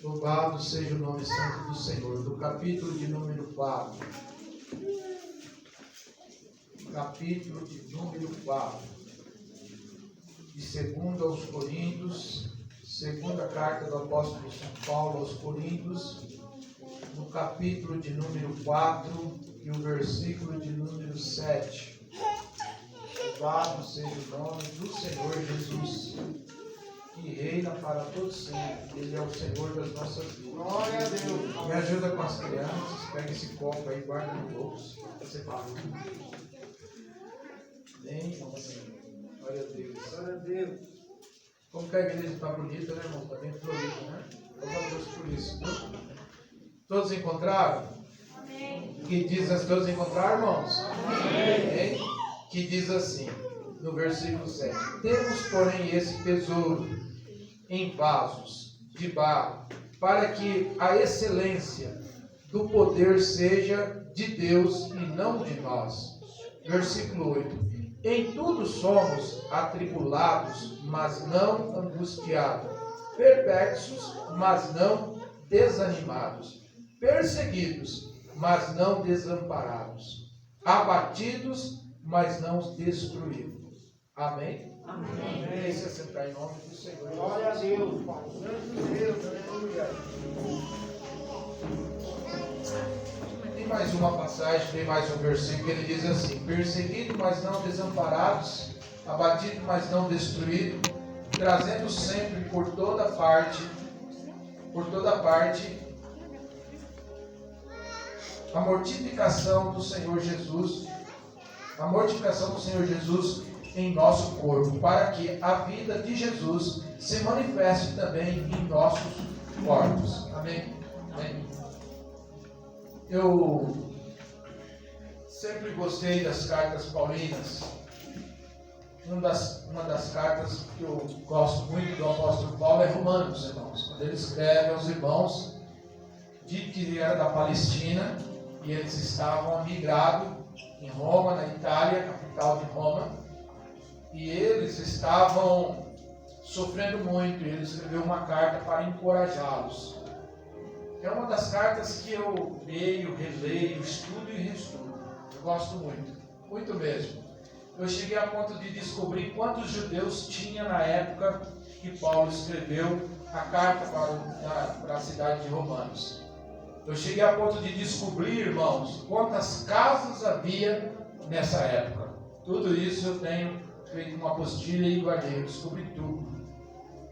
Louvado seja o nome santo do Senhor. Do capítulo de número 4. Capítulo de número 4. De 2 aos Coríntios. Segunda carta do apóstolo São Paulo aos Coríntios. No capítulo de número 4 e o versículo de número 7. Louvado seja o nome do Senhor Jesus, que reina para todos sempre. Ele é o Senhor das nossas vidas. Glória a Deus. Me ajuda com as crianças. Pega esse copo aí, guarda no bolso. Você fala. Bem, glória a Deus. Glória a Deus. Como que a igreja está bonita, né, irmão? Está bem florida, né? Glória a Deus por isso. Todos encontraram? Amém. Que diz assim, todos encontraram, irmãos? Amém. Que diz assim, no versículo 7. Temos, porém, esse tesouro em vasos de barro, para que a excelência do poder seja de Deus e não de nós. Versículo 8. Em tudo somos atribulados, mas não angustiados, perplexos, mas não desanimados, perseguidos, mas não desamparados, abatidos, mas não destruídos. Amém? Amém. Amém. Se assentar em nome do Senhor. Glória a Deus, Pai. Santo Deus, aleluia. Tem mais uma passagem, tem mais um versículo que ele diz assim: perseguidos, mas não desamparados, abatidos, mas não destruídos, trazendo sempre por toda parte, a mortificação do Senhor Jesus em nosso corpo, para que a vida de Jesus se manifeste também em nossos corpos. Amém? Amém. Eu sempre gostei das cartas paulinas. Uma das cartas que eu gosto muito do apóstolo Paulo é Romanos, irmãos. Quando ele escreve aos irmãos de que era da Palestina e eles estavam migrados em Roma, na Itália, capital de Roma, e eles estavam sofrendo muito, e ele escreveu uma carta para encorajá-los. É uma das cartas que eu leio, releio, estudo e reestudo. Eu gosto muito, muito mesmo. Eu cheguei a ponto de descobrir quantos judeus tinha na época que Paulo escreveu a carta para a cidade de Romanos. Eu cheguei a ponto de descobrir, irmãos, quantas casas havia nessa época. Tudo isso eu tenho feito uma apostila e guardei, eu descobri tudo.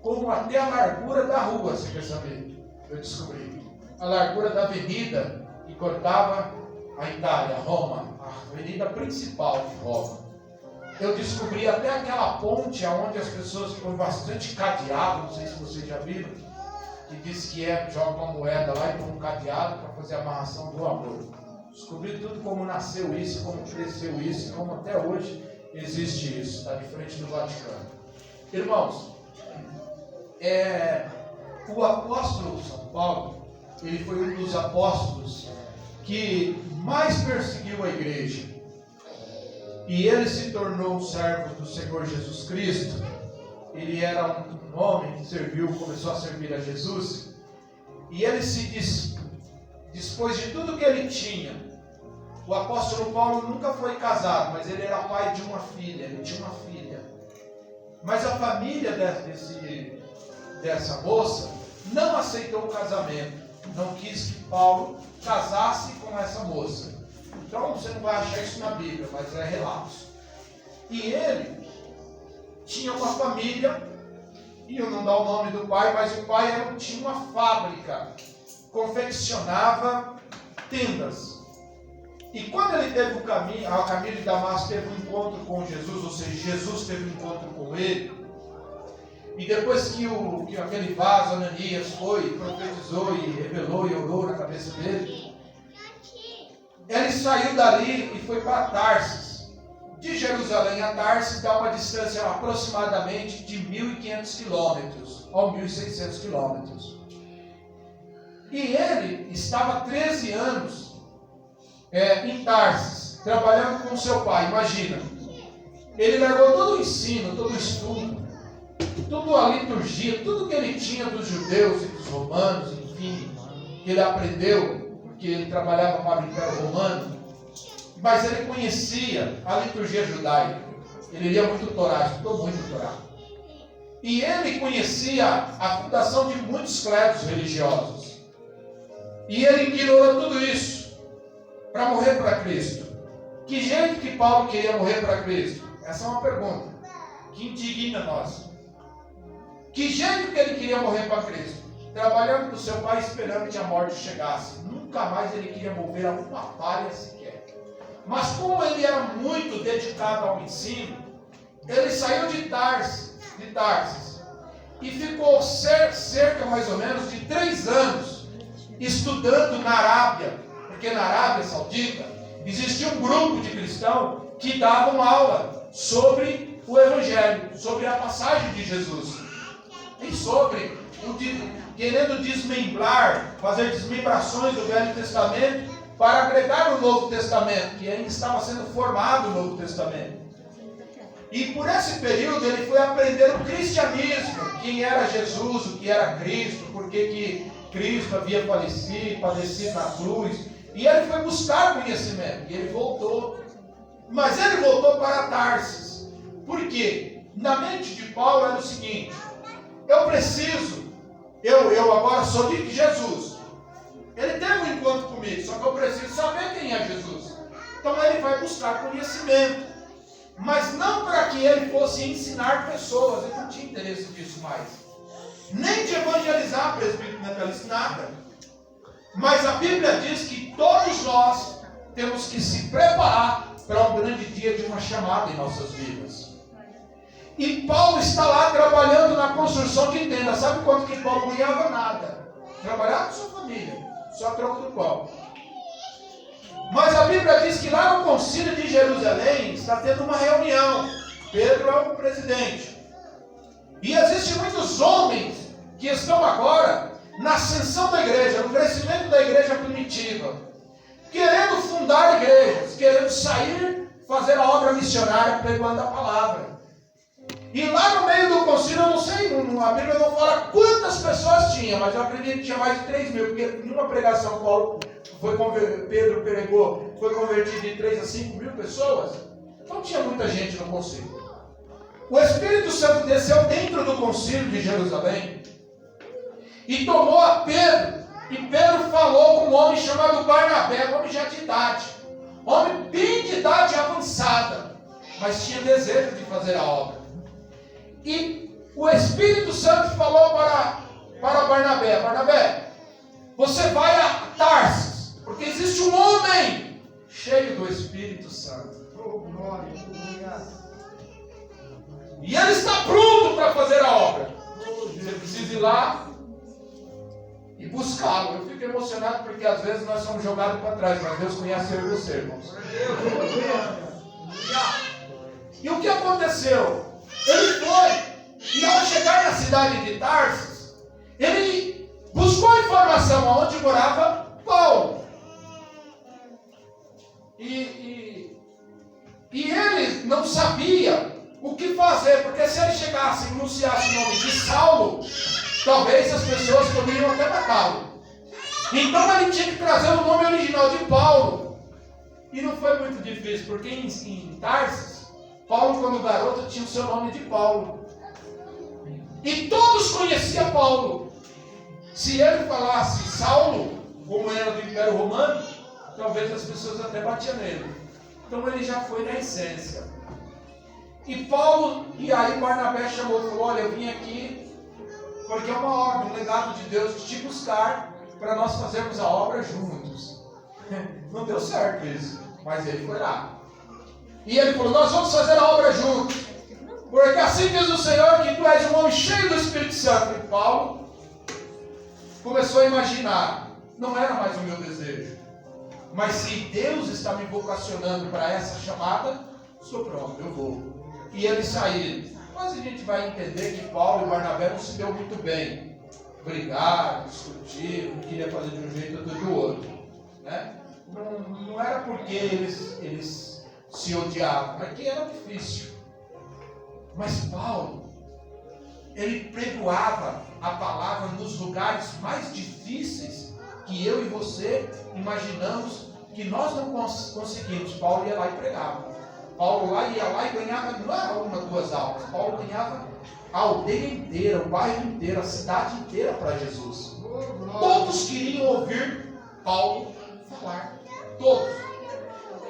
Como até a largura da rua, você quer saber? Eu descobri. A largura da avenida que cortava a Itália, Roma, a avenida principal de Roma. Eu descobri até aquela ponte onde as pessoas põem bastante cadeado, não sei se vocês já viram, que diz que joga uma moeda lá e põe um cadeado para fazer a amarração do amor. Descobri tudo, como nasceu isso, como cresceu isso, como até hoje existe isso, está de frente do Vaticano. Irmãos, o apóstolo São Paulo, ele foi um dos apóstolos que mais perseguiu a igreja. E ele se tornou um servo do Senhor Jesus Cristo. Ele era um homem que começou a servir a Jesus. E ele se dispôs de tudo que ele tinha. O apóstolo Paulo nunca foi casado, mas ele era pai de uma filha. Ele tinha uma filha. Mas a família dessa moça não aceitou o casamento. Não quis que Paulo casasse com essa moça. Então você não vai achar isso na Bíblia, mas é relatos. E ele tinha uma família, e eu não dou o nome do pai, mas o pai tinha uma fábrica, confeccionava tendas. E quando ele teve a caminho de Damasco, teve um encontro com Jesus, ou seja, Jesus teve um encontro com ele. E depois que aquele vaso, Ananias, foi, profetizou e revelou e orou na cabeça dele, ele saiu dali e foi para Tarsis. De Jerusalém a Tarsis dá uma distância aproximadamente de 1.500 quilômetros ou 1.600 quilômetros. E ele estava 13 anos em Tarsis, trabalhando com seu pai. Imagina, ele largou todo o ensino, todo o estudo, toda a liturgia, tudo que ele tinha dos judeus e dos romanos, que ele aprendeu, porque ele trabalhava para o Império Romano, mas ele conhecia a liturgia judaica. Ele lia muito Torá, estudou muito Torá. E ele conhecia a fundação de muitos credos religiosos. E ele ignorou tudo isso para morrer para Cristo. Que jeito que Paulo queria morrer para Cristo? Essa é uma pergunta que indigna nós. Que jeito que ele queria morrer para Cristo? Trabalhando com seu pai, esperando que a morte chegasse. Nunca mais ele queria mover alguma palha sequer. Mas como ele era muito dedicado ao ensino, ele saiu de Tarsis e ficou cerca mais ou menos de 3 anos estudando na Arábia, porque na Arábia Saudita existia um grupo de cristãos que davam aula sobre o Evangelho, sobre a passagem de Jesus e sobre querendo desmembrar, fazer desmembrações do Velho Testamento para agregar no Novo Testamento, que ainda estava sendo formado o Novo Testamento. E por esse período ele foi aprender o cristianismo, quem era Jesus, o que era Cristo, por que Cristo havia padecido na cruz. E ele foi buscar conhecimento, e ele voltou. Mas ele voltou para Tarsis. Por quê? Na mente de Paulo era o seguinte: eu agora sou de Jesus. Ele teve um encontro comigo, só que eu preciso saber quem é Jesus. Então ele vai buscar conhecimento. Mas não para que ele fosse ensinar pessoas, ele não tinha interesse disso mais. Nem de evangelizar presbítero natalista, nada. Mas a Bíblia diz que todos nós temos que se preparar para um grande dia de uma chamada em nossas vidas. E Paulo está lá trabalhando na construção de tendas. Sabe quanto que Paulo ganhava? Nada. Trabalhava com sua família, só a troco do pão. Mas a Bíblia diz que lá no concílio de Jerusalém está tendo uma reunião. Pedro é o presidente. E existem muitos homens que estão agora na ascensão da igreja, no crescimento da igreja primitiva, querendo fundar igrejas, querendo sair, fazer a obra missionária, pregando a palavra. E lá no meio do concílio, eu não sei, a Bíblia não fala quantas pessoas tinha, mas eu acredito que tinha mais de 3 mil, porque numa pregação Pedro pregou, foi convertido de 3 a 5 mil pessoas. Então tinha muita gente no concílio. O Espírito Santo desceu dentro do concílio de Jerusalém e tomou a Pedro, e Pedro falou com um homem chamado Barnabé, um homem já de idade, homem bem de idade avançada, mas tinha desejo de fazer a obra. E o Espírito Santo falou para Barnabé: Barnabé, você vai a Tarsis, porque existe um homem cheio do Espírito Santo. E ele está pronto para fazer a obra. Você precisa ir lá e buscá-lo. Eu fico emocionado porque às vezes nós somos jogados para trás, mas Deus conhece eu e você, irmãos. E o que aconteceu? Ele foi, e ao chegar na cidade de Tarsis, ele buscou a informação aonde morava Paulo. E ele não sabia o que fazer, porque se ele chegasse e anunciasse o nome de Saulo, talvez as pessoas poderiam até matá-lo. Então ele tinha que trazer o nome original de Paulo. E não foi muito difícil, porque em Tarsis, Paulo, quando garoto, tinha o seu nome de Paulo. E todos conheciam Paulo. Se ele falasse Saulo, como era do Império Romano, talvez as pessoas até batiam nele. Então ele já foi na essência. E aí Barnabé chamou e falou: olha, eu vim aqui porque é uma ordem, um legado de Deus de te buscar para nós fazermos a obra juntos. Não deu certo isso, mas ele foi lá. E ele falou: nós vamos fazer a obra juntos, porque assim diz o Senhor que tu és um homem cheio do Espírito Santo. E Paulo começou a imaginar: não era mais o meu desejo, mas se Deus está me vocacionando para essa chamada, estou pronto, eu vou. E eles saíram. Mas a gente vai entender que Paulo e Barnabé não se deu muito bem. Brigaram, discutiram, não queria fazer de um jeito ou do outro, né? Não era porque eles se odiavam, mas que era difícil. Mas Paulo, ele pregoava a palavra nos lugares mais difíceis que eu e você imaginamos que nós não conseguimos. Paulo ia lá e pregava. Paulo ia lá e ganhava, não era uma, duas almas. Paulo ganhava a aldeia inteira, o bairro inteiro, a cidade inteira para Jesus. Todos queriam ouvir Paulo falar. Todos.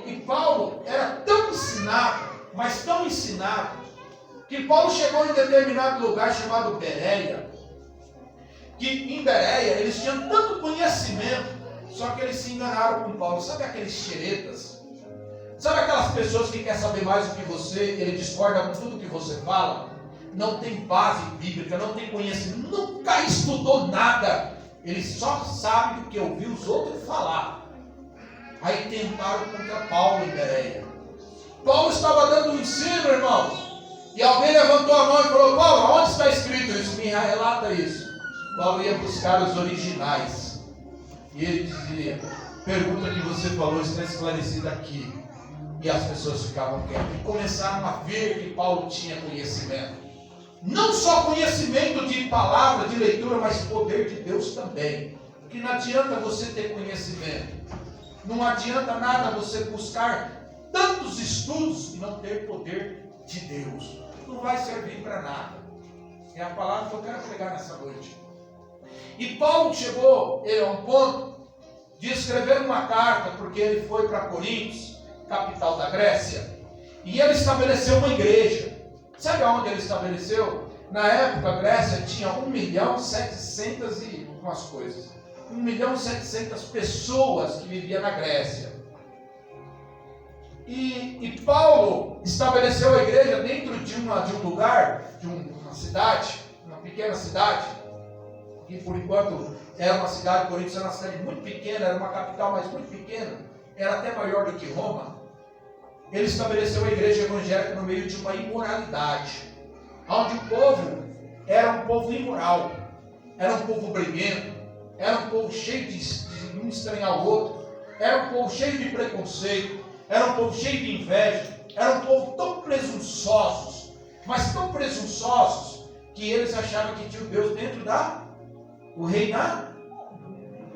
E Paulo era tão ensinado, mas tão ensinado, que Paulo chegou em determinado lugar chamado Bereia, que em Bereia eles tinham tanto conhecimento, só que eles se enganaram com Paulo. Sabe aqueles xeretas? Sabe aquelas pessoas que querem saber mais do que você, ele discorda com tudo que você fala? Não tem base bíblica, não tem conhecimento, nunca estudou nada. Ele só sabe do que ouviu os outros falar. Aí tentaram contra Paulo em Bereia. Paulo estava dando um ensino, irmãos. E alguém levantou a mão e falou: Paulo, onde está escrito isso? Me relata isso. Paulo ia buscar os originais. E ele dizia: pergunta que você falou está esclarecida aqui. E as pessoas ficavam quietas. E começaram a ver que Paulo tinha conhecimento. Não só conhecimento de palavra, de leitura, mas poder de Deus também. Porque não adianta você ter conhecimento. Não adianta nada você buscar tantos estudos e não ter poder de Deus. Não vai servir para nada. É a palavra que eu quero pregar nessa noite. E Paulo chegou a um ponto de escrever uma carta, porque ele foi para Corinto, capital da Grécia, e ele estabeleceu uma igreja. Sabe aonde ele estabeleceu? Na época a Grécia tinha 1.700.000 e umas coisas. 1.700.000 pessoas que viviam na Grécia. E Paulo estabeleceu a igreja dentro de um lugar, de uma cidade, uma pequena cidade, que por enquanto era uma cidade, Corinto era uma cidade muito pequena, era uma capital, mas muito pequena, era até maior do que Roma. Ele estabeleceu a igreja evangélica no meio de uma imoralidade, onde o povo era um povo imoral, era um povo briguento, era um povo cheio de um estranhar o outro, era um povo cheio de preconceito, era um povo cheio de inveja, era um povo tão presunçosos, mas tão presunçosos, que eles achavam que tinha o Deus dentro o rei na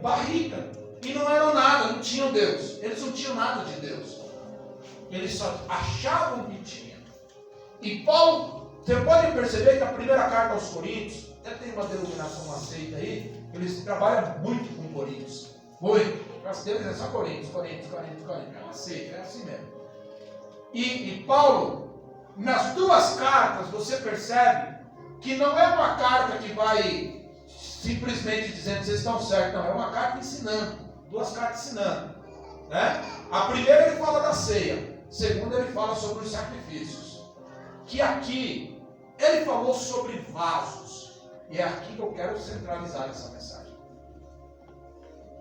barriga, e não eram nada, não tinham Deus, eles não tinham nada de Deus, eles só achavam que tinham. E Paulo, você pode perceber que a primeira carta aos Coríntios, até tem uma denominação, uma seita aí, eles trabalham muito com Coríntios, muito. As deles é só Coríntios. É uma seita, é assim mesmo. E Paulo, nas duas cartas, você percebe que não é uma carta que vai simplesmente dizendo que vocês estão certos, não. É uma carta ensinando. Duas cartas ensinando. Né? A primeira ele fala da ceia. A segunda ele fala sobre os sacrifícios. Que aqui, ele falou sobre vasos. E é aqui que eu quero centralizar essa mensagem.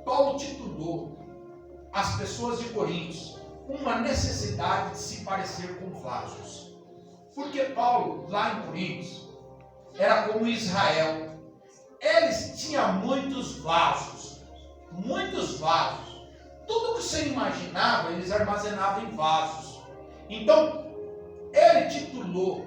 Paulo titulou as pessoas de Corinto uma necessidade de se parecer com vasos. Porque Paulo, lá em Corinto, era como Israel. Eles tinham muitos vasos. Muitos vasos. Tudo que você imaginava, eles armazenavam em vasos. Então, ele titulou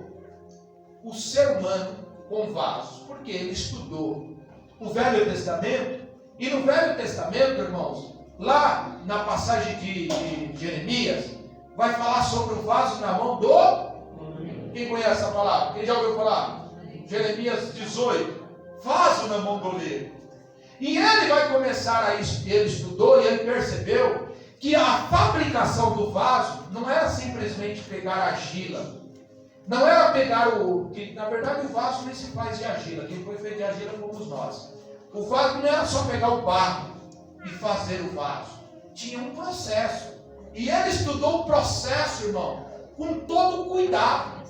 o ser humano com vasos. Porque ele estudou o Velho Testamento. E no Velho Testamento, irmãos, lá na passagem de Jeremias, vai falar sobre o vaso na mão do... Quem conhece essa palavra? Quem já ouviu falar? Jeremias 18. Vaso na mão do oleiro. E ele vai começar ele estudou e ele percebeu que a fabricação do vaso não era simplesmente pegar a argila. Não era pegar que na verdade o vaso nem se faz de argila. Quem foi feito de argila fomos nós. O vaso não era só pegar o barro e fazer o vaso. Tinha um processo. E ele estudou o processo, irmão, com todo cuidado.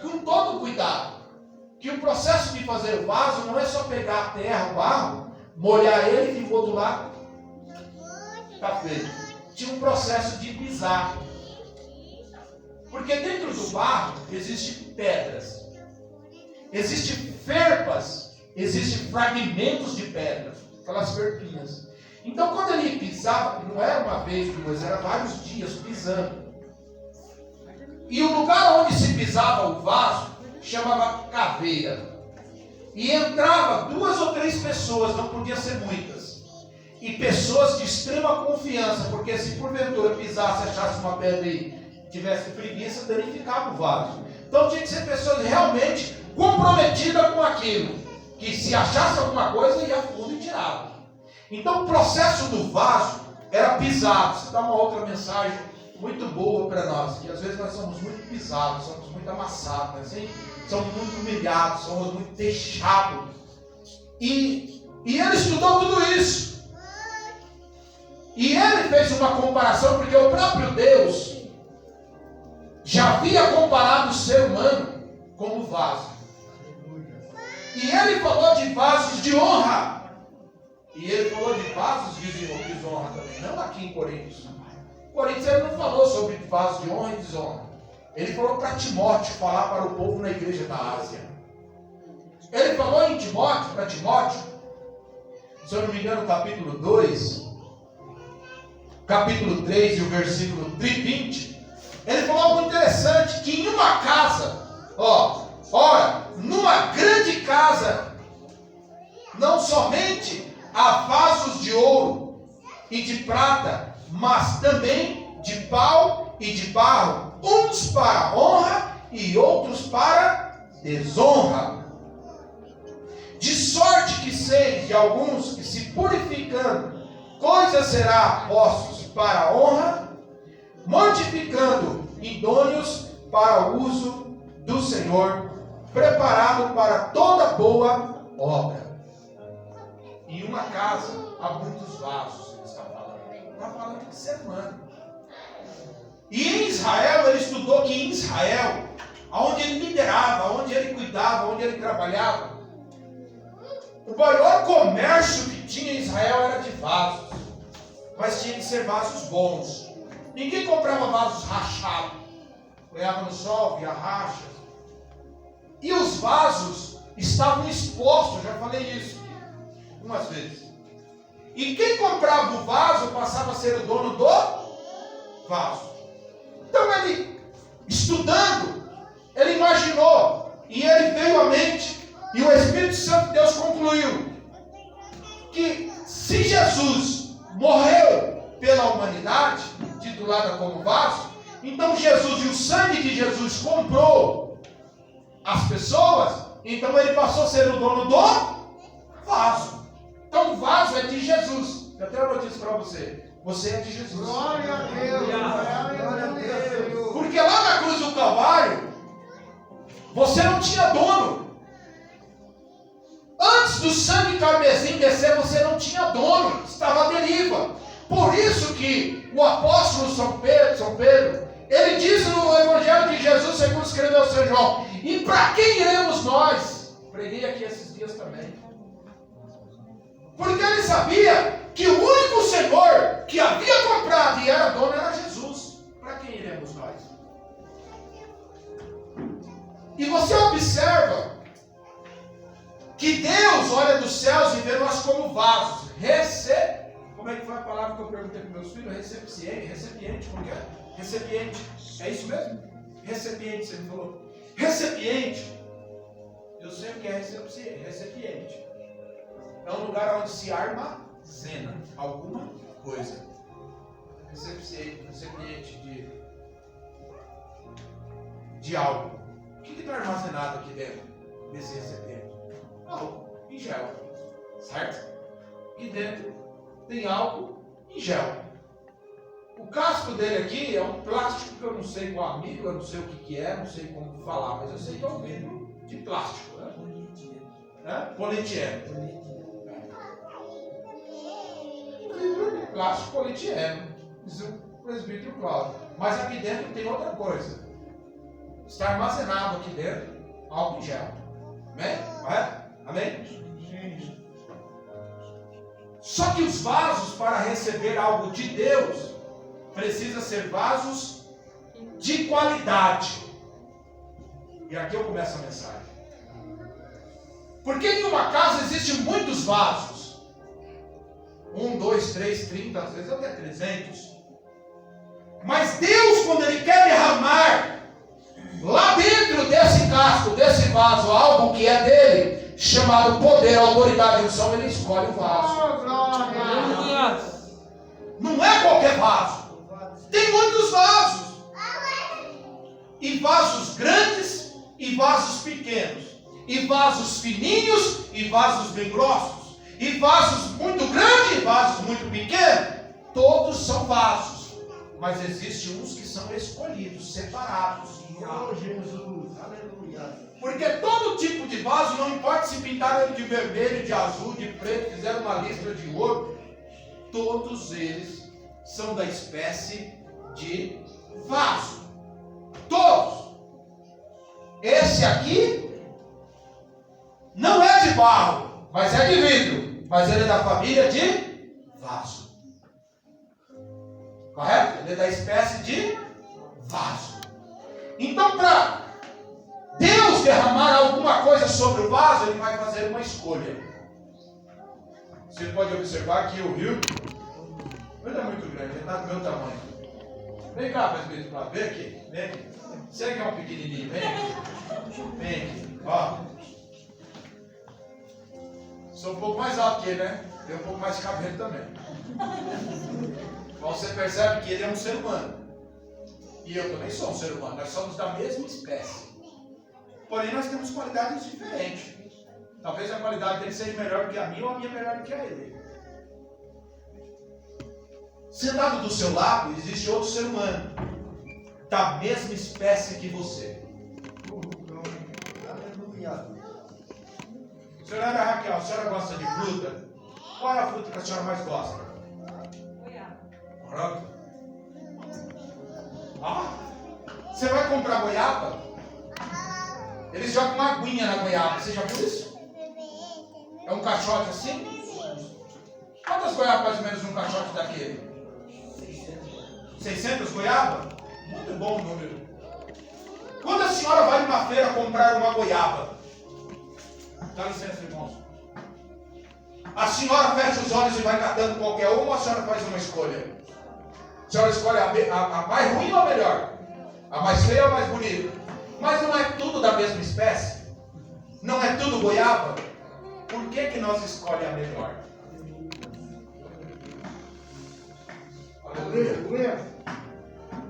Com todo cuidado. Que o processo de fazer o vaso não é só pegar a terra, o barro, molhar ele e ficou do lado. Está feito. Tinha um processo de pisar. Porque dentro do barro existem pedras. Existem ferpas. Existem fragmentos de pedra, aquelas ferpinhas. Então, quando ele pisava, não era uma vez, duas, era vários dias pisando. E o lugar onde se pisava o vaso chamava caveira. E entrava 2 ou 3 pessoas, não podia ser muitas. e pessoas de extrema confiança, porque se porventura pisasse, achasse uma pedra e tivesse preguiça, danificava o vaso. Então tinha que ser pessoas realmente comprometidas com aquilo, que se achasse alguma coisa ia a fundo e tirava. Então o processo do vaso era pisado. Isso dá uma outra mensagem muito boa para nós, que às vezes nós somos muito pisados, somos muito amassados, assim, somos muito humilhados, somos muito deixados. E ele estudou tudo isso. E ele fez uma comparação, porque o próprio Deus já havia comparado o ser humano como vaso. E ele falou de vasos de honra. E ele falou de vasos de desonra também, não aqui em Coríntios. Em Coríntios ele não falou sobre vasos de honra e desonra. Ele falou para Timóteo falar para o povo na igreja da Ásia. Ele falou em Timóteo, para Timóteo, se eu não me engano, capítulo 2, capítulo 3 e o versículo 20, ele falou algo interessante, que em uma casa, numa grande casa, não somente há vasos de ouro e de prata, mas também de pau e de barro, uns para honra e outros para desonra. De sorte que sei de alguns que se purificando, coisas será postos para a honra, mortificando idôneos para o uso do Senhor, preparado para toda boa obra. Em uma casa há muitos vasos, ele está falando. Está falando de ser humano. E em Israel, ele estudou que em Israel, onde ele liderava, onde ele cuidava, onde ele trabalhava, o maior comércio que tinha em Israel era de vasos. Mas tinha que ser vasos bons. Ninguém comprava vasos rachados. Ganhava no sol, via racha. E os vasos estavam expostos, já falei isso umas vezes. E quem comprava o vaso passava a ser o dono do vaso. Então ele, estudando, ele imaginou, e ele veio à mente, e o Espírito Santo de Deus concluiu que se Jesus morreu pela humanidade, titulada como vaso, então Jesus e o sangue de Jesus comprou as pessoas, então ele passou a ser o dono do vaso. Então o vaso é de Jesus. Eu tenho uma notícia para você. Você é de Jesus. Glória a Deus. Glória a Deus. Porque lá na cruz do Calvário, você não tinha dono. Antes do sangue carmesim descer, você não tinha dono. Estava à deriva. Por isso que o apóstolo São Pedro, ele diz no Evangelho de Jesus, segundo escreveu São João: e para quem iremos nós? Preguei aqui esses dias também. Porque ele sabia que o único Senhor que havia comprado e era dono era Jesus. Para quem iremos nós? E você observa que Deus olha dos céus e vê nós como vasos. Como é que foi a palavra que eu perguntei para meus filhos? Recipiente, como que é? Recipiente. É isso mesmo? Recipiente, você me falou. Recipiente. Eu sei o que é recipiente. É um lugar onde se armazena alguma coisa. Recipiente de algo. O que está armazenado aqui dentro desse recipiente? Algo em gel. Certo? E dentro tem algo em gel. O casco dele aqui é um plástico que eu não sei qual amigo, eu não sei o que é, não sei como falar, mas eu sei que é um vidro de plástico. Né? Polietileno. Vidro de plástico polietileno. Diz o presbítero Cláudio. Mas aqui dentro tem outra coisa. Está armazenado aqui dentro algo em gel. Amém? Amém? Só que os vasos, para receber algo de Deus, precisa ser vasos de qualidade. E aqui eu começo a mensagem. Porque em uma casa existem muitos vasos. 1, 2, 3, 30, às vezes até 300. Mas Deus, quando Ele quer derramar lá dentro desse casco, desse vaso, algo que é dele, chamado poder, autoridade e unção, Ele escolhe o vaso. é vaso. Tem muitos vasos. E vasos grandes e vasos pequenos. E vasos fininhos e vasos bem grossos. E vasos muito grandes e vasos muito pequenos. Todos são vasos. Mas existem uns que são escolhidos, separados. Oh, Jesus, aleluia. Porque todo tipo de vaso, não importa se pintaram ele de vermelho, de azul, de preto, fizeram uma listra de ouro, todos eles são da espécie de vaso. Todos. Esse aqui não é de barro, mas é de vidro. Mas ele é da família de vaso. Correto? Ele é da espécie de vaso. Então, para Deus derramar alguma coisa sobre o vaso, Ele vai fazer uma escolha. Você pode observar que o rio, ele é muito grande, ele está do meu tamanho. Vem cá, presbítero, para ver aqui. Vem aqui. Você que é um pequenininho, vem aqui. Vem aqui, ó. Sou um pouco mais alto que ele, né? Tem um pouco mais de cabelo também. Você percebe que ele é um ser humano. E eu também sou um ser humano. Nós somos da mesma espécie. Porém, nós temos qualidades diferentes. Talvez a qualidade dele seja melhor do que a minha ou a minha melhor do que a ele. Sentado do seu lado, existe outro ser humano. Da mesma espécie que você. Aleluia. Senhora Raquel, a senhora gosta de fruta? Qual é a fruta que a senhora mais gosta? Goiaba. Ah, você vai comprar goiaba? Eles jogam uma aguinha na goiaba. Você já viu isso? É um caixote assim? Quantas goiabas mais ou menos um caixote daquele? 600 goiabas? Muito bom o número. Quando a senhora vai numa feira comprar uma goiaba, dá licença, irmãos. A senhora fecha os olhos e vai catando qualquer uma, ou a senhora faz uma escolha? A senhora escolhe a mais ruim ou a melhor? A mais feia ou a mais bonita? Mas não é tudo da mesma espécie? Não é tudo goiaba? Por que nós escolhemos a melhor? Aleluia.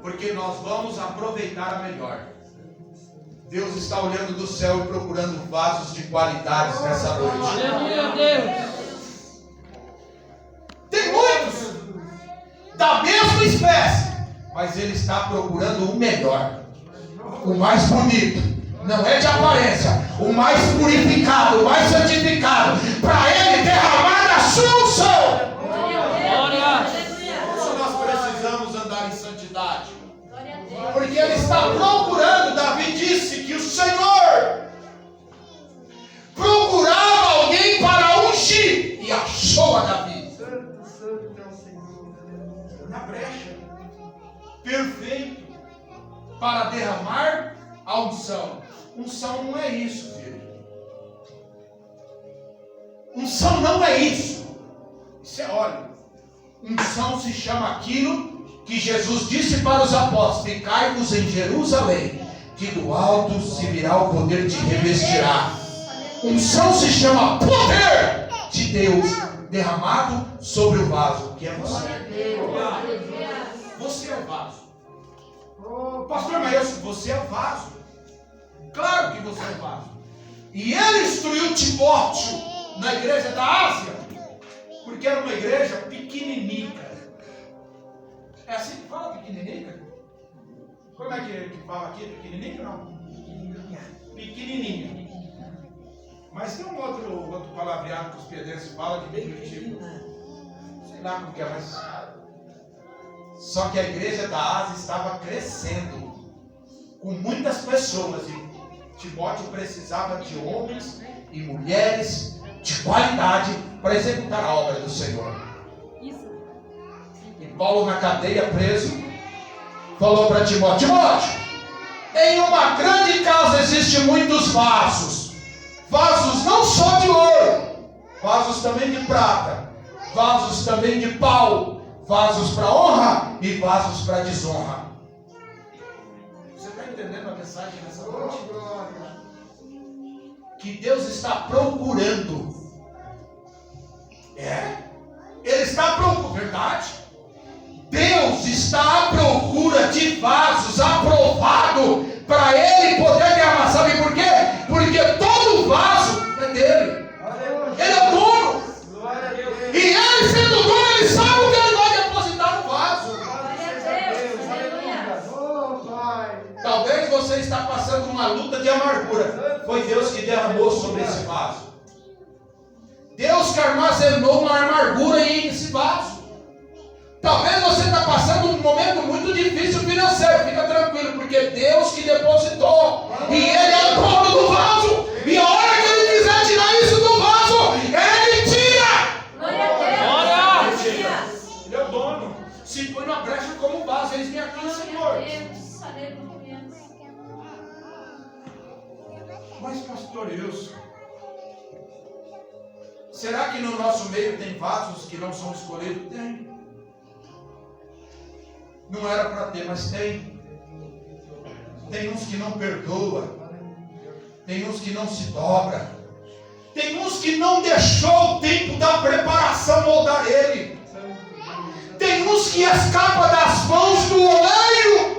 Porque nós vamos aproveitar a melhor. Deus está olhando do céu e procurando vasos de qualidades nessa noite. Aleluia, Deus. Tem muitos da mesma espécie, mas Ele está procurando o melhor, o mais bonito. Não é de aparência, o mais purificado, o mais santificado, para Ele derramar a sua unção. Por isso nós precisamos andar em santidade. Porque Ele está procurando. Davi disse que o Senhor procurava alguém para ungir, e achou a Davi. Santo, santo é o Senhor. Aleluia. Na brecha, perfeito, para derramar a unção. Unção não é isso, filho. Unção não é isso. Isso é óleo. Unção se chama aquilo que Jesus disse para os apóstolos: ficai-vos em Jerusalém, que do alto se virá o poder te revestirá. Unção se chama poder de Deus derramado sobre o vaso, que é você. Você é o vaso. Pastor, mas você é o vaso. Claro que você é o vaso. E ele instruiu Timóteo na igreja da Ásia, porque era uma igreja pequeninica. É assim que fala, pequeninica? Como é que fala aqui? Pequeninica ou não? Pequenininha. Mas tem um outro palavreado que os pedrenses falam de diminutivo. Sei lá como que é, mas... Só que a igreja da Ásia estava crescendo, com muitas pessoas, e Timóteo precisava de homens e mulheres de qualidade para executar a obra do Senhor. E Paulo, na cadeia, preso, falou para Timóteo: Timóteo, em uma grande casa existem muitos vasos. Vasos não só de ouro, vasos também de prata, vasos também de pau, vasos para honra e vasos para desonra. Você está entendendo a mensagem nessa noite? Que Deus está procurando. Ele está procurando. Verdade? Deus está à procura de vasos aprovados para Ele poder derramar. Sabe por quê? Porque todo vaso é dele. Ele é o dono. E Ele, sendo o dono, Ele sabe o que Ele vai depositar no vaso. Talvez você está passando uma luta de amargura. Foi Deus que derramou sobre esse vaso. Deus que armazenou uma amargura em esse vaso. Talvez você está passando um momento muito difícil financeiro. Fica tranquilo, porque Deus que depositou. E Ele é o dono do vaso. E a hora que Ele quiser tirar isso do vaso, Ele tira. Glória a Deus. Ele é o dono. Se põe na brecha como vaso. Eles me aqui, Senhor. Mas, pastor Wilson, será que no nosso meio tem vasos que não são escolhidos? Tem. Não era para ter, mas tem. Tem uns que não perdoa. Tem uns que não se dobra. Tem uns que não deixou o tempo da preparação moldar ele. Tem uns que escapa das mãos do oleiro.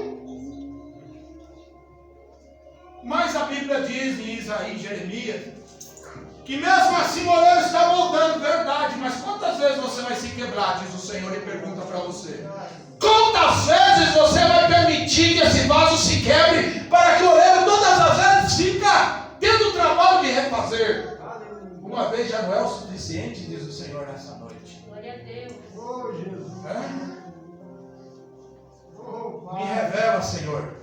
Mas a Bíblia diz em Isaías e Jeremias que mesmo assim o oleiro está moldando, verdade. Mas quantas vezes você vai se quebrar, diz o Senhor, e pergunta para você. Quantas vezes você vai permitir que esse vaso se quebre para que o oleiro todas as vezes fica tendo o trabalho de refazer? Uma vez já não é o suficiente, diz o Senhor nessa noite. Glória a Deus. Oh, Jesus. Me revela, Senhor.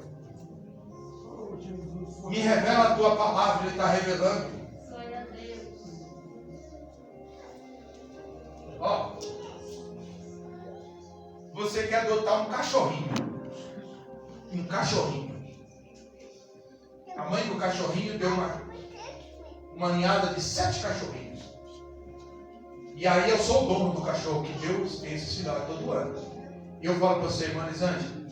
Me revela a tua palavra, Ele está revelando. Glória a Deus. Ó, você quer adotar um cachorrinho. Um cachorrinho. A mãe do cachorrinho deu uma ninhada de 7 cachorrinhos. E aí eu sou o dono do cachorro, que Deus tem esse sinal todo ano. E eu falo para você, irmã Elisângela,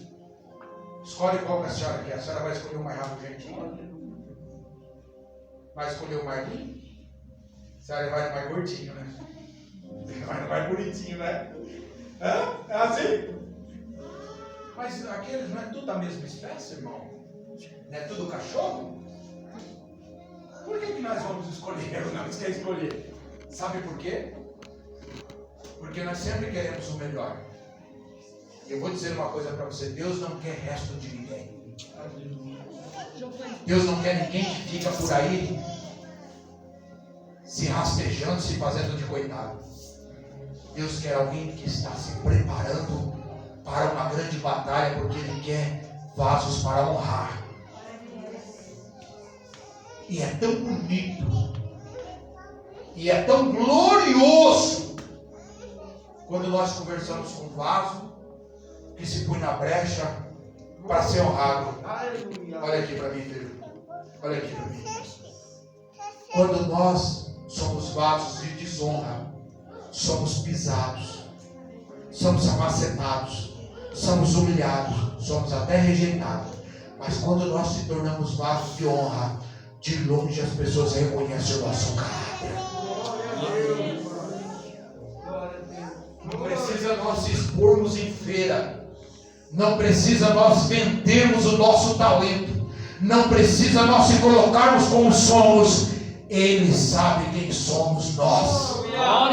escolhe qual que a senhora quer. A senhora vai escolher o mais rabugentinho? Vai escolher o mais lindo? A senhora vai no mais gordinho, né? Vai no mais bonitinho, né? É assim? Mas aqueles não é tudo da mesma espécie, irmão? Não é tudo cachorro? Por que nós vamos escolher? Nós quer escolher. Sabe por quê? Porque nós sempre queremos o melhor. Eu vou dizer uma coisa para você. Deus não quer resto de ninguém. Deus não quer ninguém que fica por aí se rastejando, se fazendo de coitado. Deus quer alguém que está se preparando para uma grande batalha, porque Ele quer vasos para honrar. E é tão bonito, e é tão glorioso, quando nós conversamos com um vaso que se põe na brecha para ser honrado. Olha aqui para mim, filho. Olha aqui para mim. Quando nós somos vasos de desonra, somos pisados, somos amacetados, somos humilhados, somos até rejeitados. Mas quando nós se tornamos vasos de honra, de longe as pessoas reconhecem o nosso caráter. Não precisa nós se expormos em feira. Não precisa nós vendermos o nosso talento. Não precisa nós se colocarmos como somos. Ele sabe quem somos nós. Lá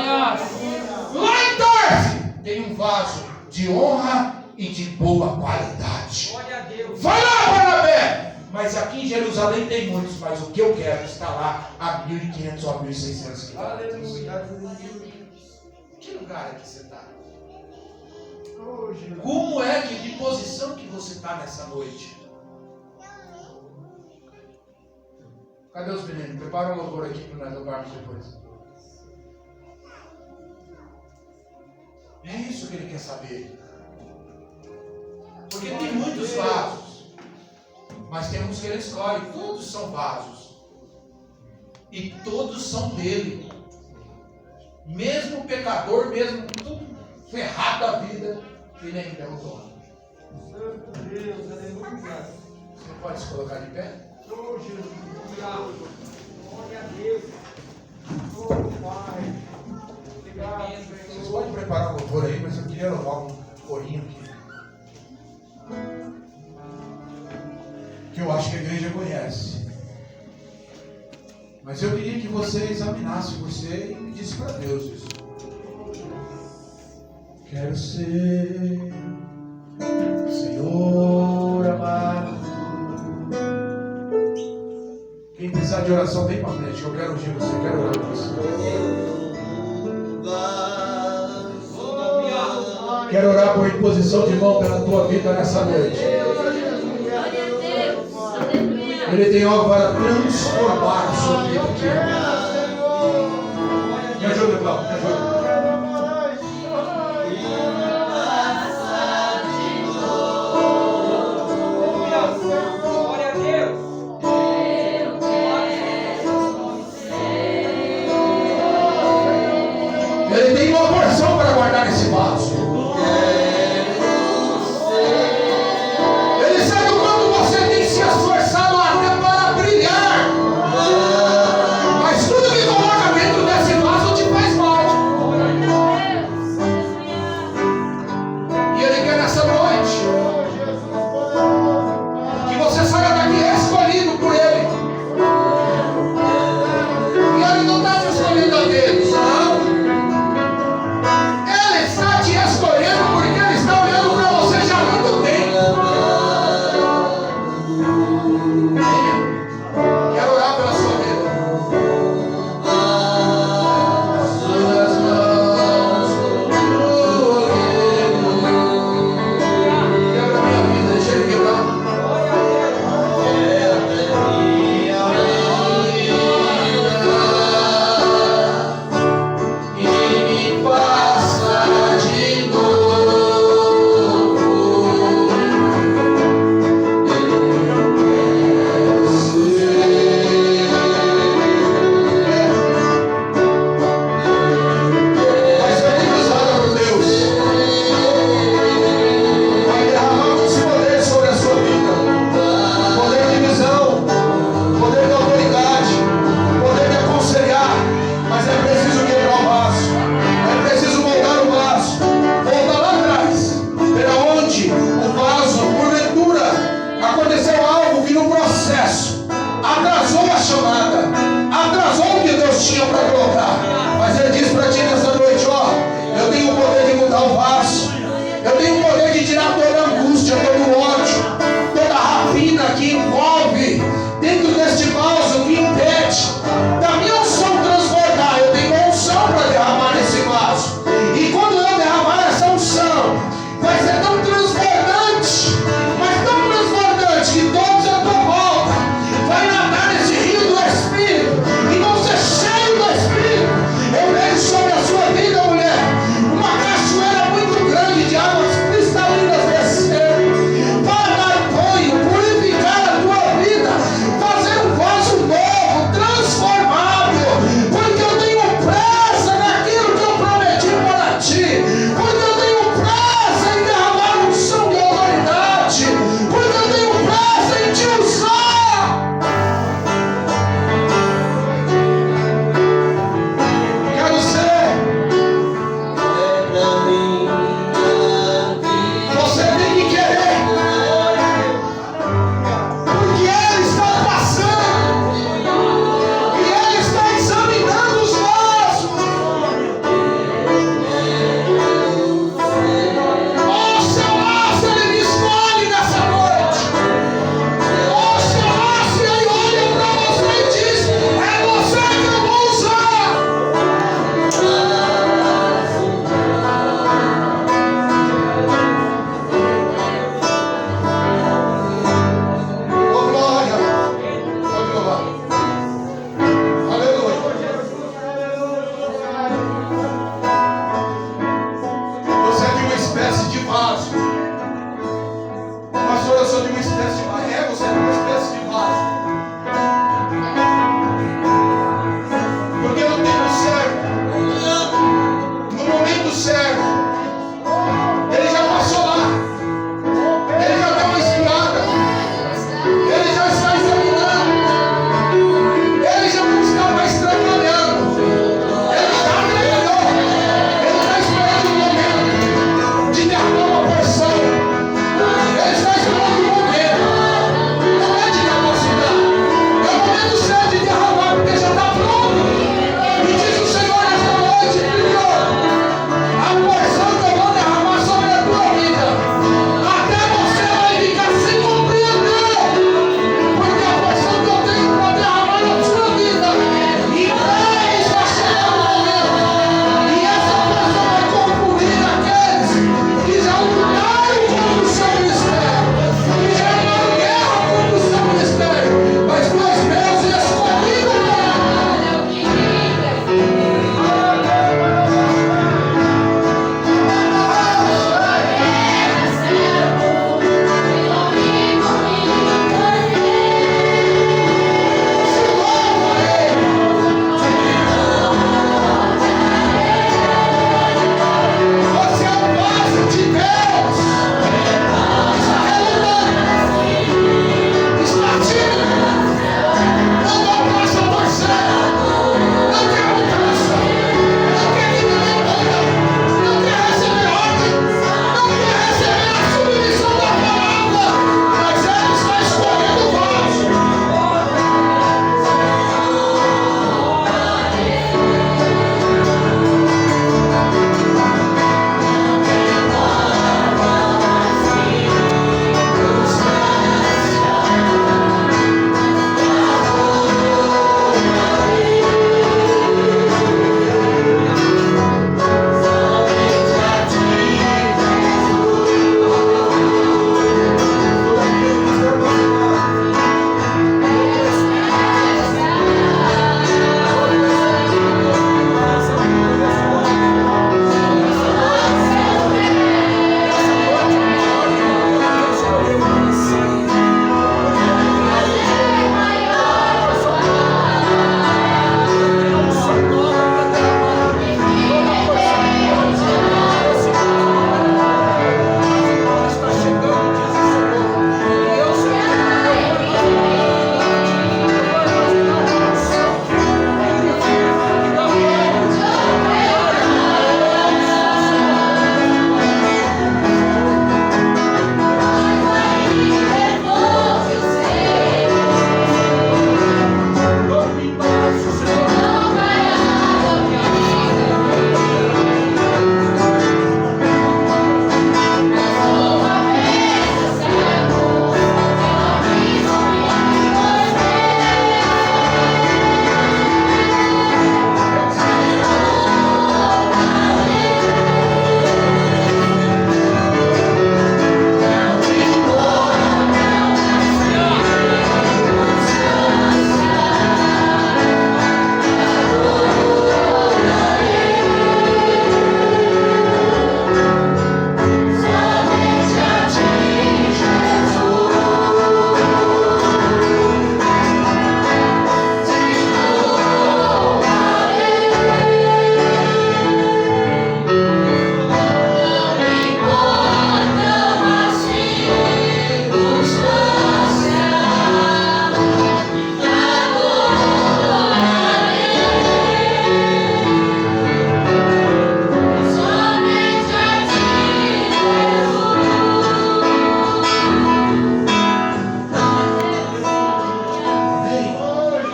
em Tarse tem um vaso de honra e de boa qualidade. Vai lá, Barnabé! Mas aqui em Jerusalém tem muitos. Mas o que eu quero está lá a 1.500 ou a 1.600 quilômetros. Que lugar é que você está? Como é que, de posição que você está nessa noite? Cadê os meninos? Prepara um louvor aqui para nós louvarmos depois. É isso que Ele quer saber. Porque tem muitos vasos, mas tem uns que Ele escolhe. Todos são vasos. E todos são dele. Mesmo o pecador, mesmo tudo ferrado da vida, Ele ainda é o dono. Você pode se colocar de pé? Oh, Jesus. Glória a Deus. Oh, Pai. Obrigado, Vocês Senhor. podem preparar o louvor aí, mas eu queria louvar um corinho aqui. que eu acho que a igreja conhece. Mas eu queria que você examinasse você e pedisse para Deus isso. Quero ser, Senhor amado. Quem precisar de oração, vem para frente. Eu quero ungir você, eu quero orar com você. Quero orar por imposição de mão pela tua vida nessa noite. Ele tem algo para transformar a sua vida. Me ajuda, Paulo, me ajuda.